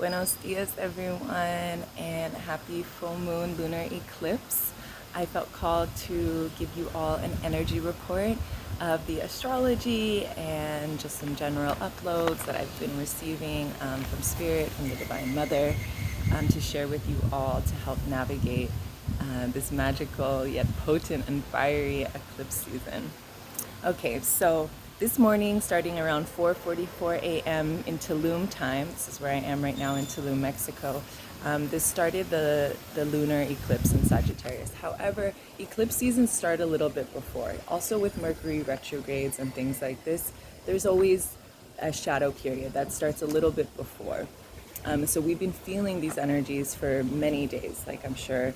Buenos dias, everyone, and happy full moon lunar eclipse. I felt called to give you all an energy report of the astrology and just some general uploads that I've been receiving from Spirit, from the Divine Mother, to share with you all to help navigate this magical yet potent and fiery eclipse season. Okay, so this morning, starting around 4:44 a.m. in Tulum time, this is where I am right now in Tulum, Mexico, this started the lunar eclipse in Sagittarius. However, eclipse seasons start a little bit before. Also with Mercury retrogrades and things like this, there's always a shadow period that starts a little bit before. So we've been feeling these energies for many days, like I'm sure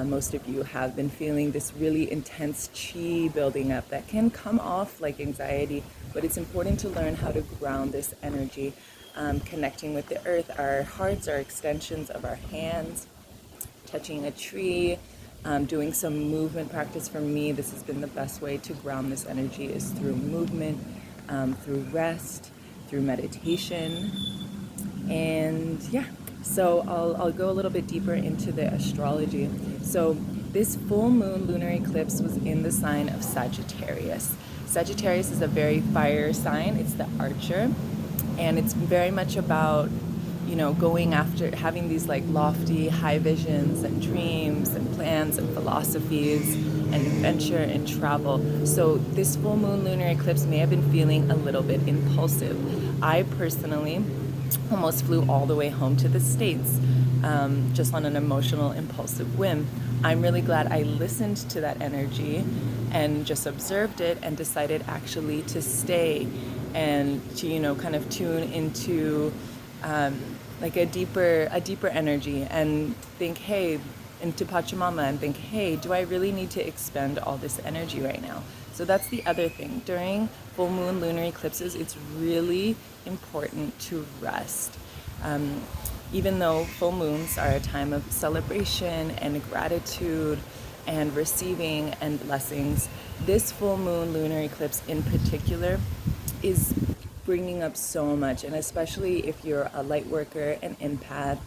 most of you have been feeling this really intense chi building up that can come off like anxiety, but it's important to learn how to ground this energy, connecting with the earth. Our hearts are extensions of our hands, touching a tree, doing some movement practice. For me, this has been the best way to ground this energy is through movement, through rest, through meditation. And yeah, so I'll go a little bit deeper into the astrology. So this full moon lunar eclipse was in the sign of Sagittarius. Sagittarius is a very fire sign. It's the archer, and it's very much about, going after, having these like lofty high visions and dreams and plans and philosophies and adventure and travel. So this full moon lunar eclipse may have been feeling a little bit impulsive. I personally almost flew all the way home to the States, just on an emotional, impulsive whim. I'm really glad I listened to that energy and just observed it and decided actually to stay and to, kind of tune into like a deeper energy and think, hey, into Pachamama and think, hey, do I really need to expend all this energy right now? So that's the other thing. During full moon lunar eclipses, it's really important to rest. Even though full moons are a time of celebration and gratitude and receiving and blessings, this full moon lunar eclipse in particular is bringing up so much, and especially if you're a light worker, an empath,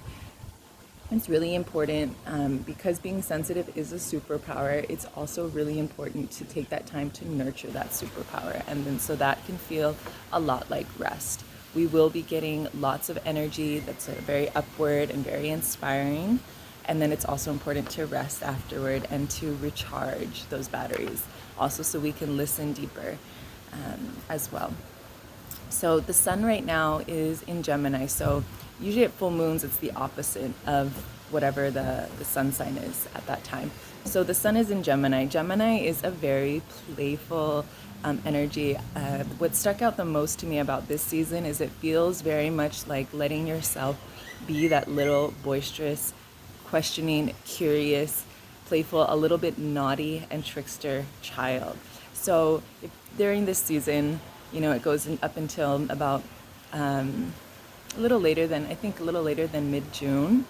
it's really important because being sensitive is a superpower. It's also really important to take that time to nurture that superpower, and then so that can feel a lot like rest. We will be getting lots of energy that's very upward and very inspiring, and then it's also important to rest afterward and to recharge those batteries, also so we can listen deeper as well. So the sun right now is in Gemini. So usually at full moons, it's the opposite of whatever the sun sign is at that time. So the sun is in Gemini. Gemini is a very playful energy. What stuck out the most to me about this season is it feels very much like letting yourself be that little boisterous, questioning, curious, playful, a little bit naughty and trickster child. So during this season, it goes up until about a little later than mid-June.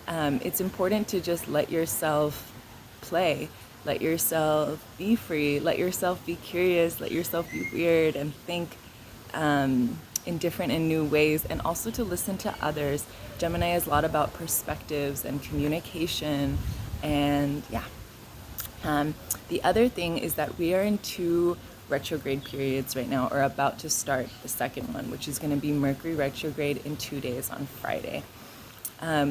It's important to just let yourself play, let yourself be free, let yourself be curious, let yourself be weird and think in different and new ways, and also to listen to others. Gemini is a lot about perspectives and communication, and the other thing is that we are in two retrograde periods right now, or about to start the second one, which is going to be Mercury retrograde in 2 days on Friday.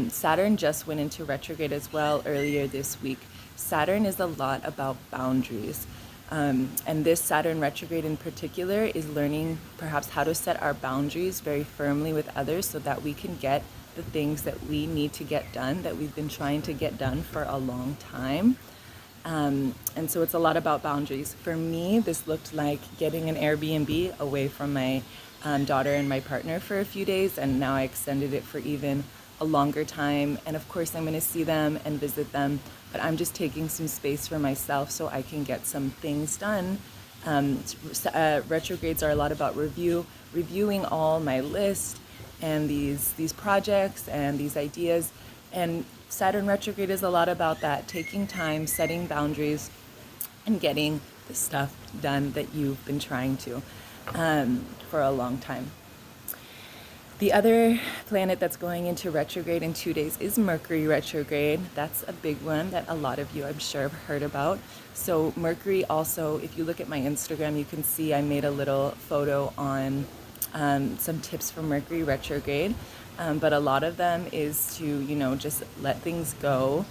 Saturn just went into retrograde as well earlier this week. Saturn is a lot about boundaries. And this Saturn retrograde in particular is learning perhaps how to set our boundaries very firmly with others so that we can get the things that we need to get done, that we've been trying to get done for a long time. And so it's a lot about boundaries. For me, this looked like getting an Airbnb away from my daughter and my partner for a few days, and now I extended it for even a longer time. And of course, I'm going to see them and visit them, but I'm just taking some space for myself so I can get some things done. Retrogrades are a lot about reviewing all my list and these projects and these ideas. And Saturn retrograde is a lot about that, taking time, setting boundaries, and getting the stuff done that you've been trying to for a long time. The other planet that's going into retrograde in 2 days is Mercury retrograde. That's a big one that a lot of you, I'm sure, have heard about. So Mercury also, if you look at my Instagram, you can see I made a little photo on some tips for Mercury retrograde. But a lot of them is to, just let things go,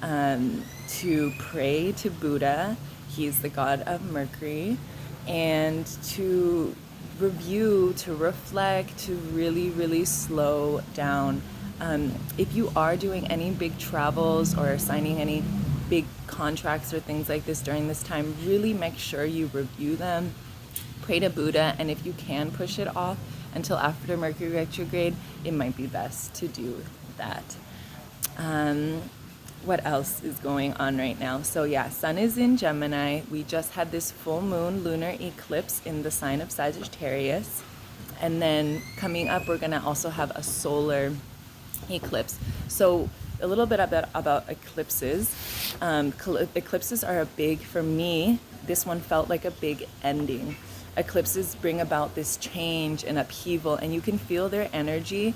to pray to Buddha. He's the god of Mercury, and to review, to reflect, to really, really slow down. If you are doing any big travels or signing any big contracts or things like this during this time, really make sure you review them, pray to Buddha, and if you can push it off until after Mercury retrograde, it might be best to do that. What else is going on right now? So yeah, Sun is in Gemini. We just had this full moon lunar eclipse in the sign of Sagittarius. And then coming up, we're gonna also have a solar eclipse. So a little bit about eclipses. Eclipses are for me, this one felt like a big ending. Eclipses bring about this change and upheaval, and you can feel their energy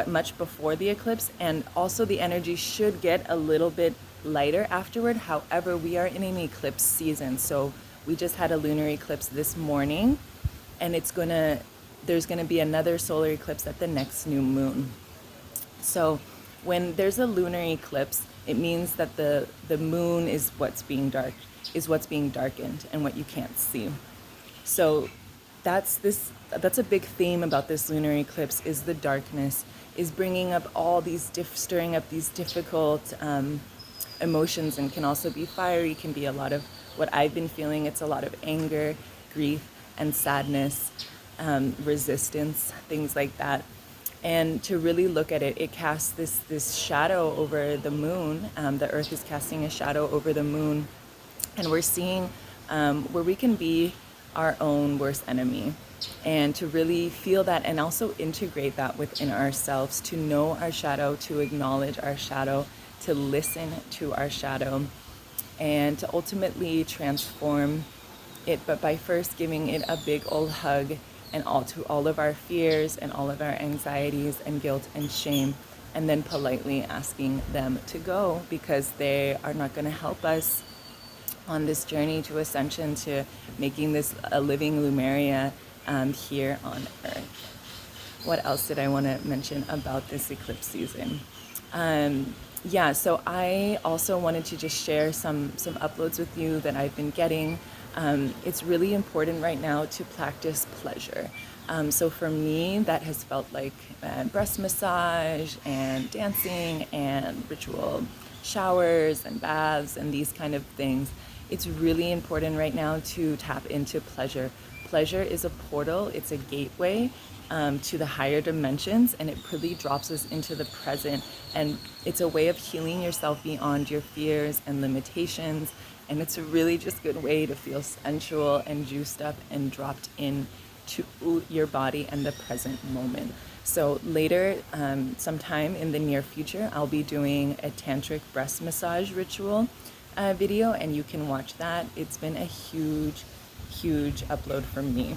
much before the eclipse, and also the energy should get a little bit lighter afterward. However, we are in an eclipse season, so we just had a lunar eclipse this morning, and there's gonna be another solar eclipse at the next new moon. So when there's a lunar eclipse, it means that the moon is what's being darkened and what you can't see. So that's a big theme about this lunar eclipse, is the darkness, is bringing up all these stirring up these difficult emotions, and can also be fiery, can be a lot of what I've been feeling. It's a lot of anger, grief, and sadness, resistance, things like that. And to really look at it, it casts this shadow over the moon. The earth is casting a shadow over the moon, and we're seeing where we can be our own worst enemy, and to really feel that and also integrate that within ourselves, to know our shadow, to acknowledge our shadow, to listen to our shadow, and to ultimately transform it, but by first giving it a big old hug, and all of our fears and all of our anxieties and guilt and shame, and then politely asking them to go, because they are not going to help us on this journey to ascension, to making this a living Lumeria here on Earth. What else did I want to mention about this eclipse season? So I also wanted to just share some uploads with you that I've been getting. It's really important right now to practice pleasure. So for me, that has felt like breast massage and dancing and ritual showers and baths and these kind of things. It's really important right now to tap into pleasure. Pleasure is a portal, it's a gateway to the higher dimensions, and it really drops us into the present. And it's a way of healing yourself beyond your fears and limitations. And it's a really just good way to feel sensual and juiced up and dropped in to your body and the present moment. So later, sometime in the near future, I'll be doing a Tantric Breast Massage Ritual video, and you can watch that. It's been a huge upload for me.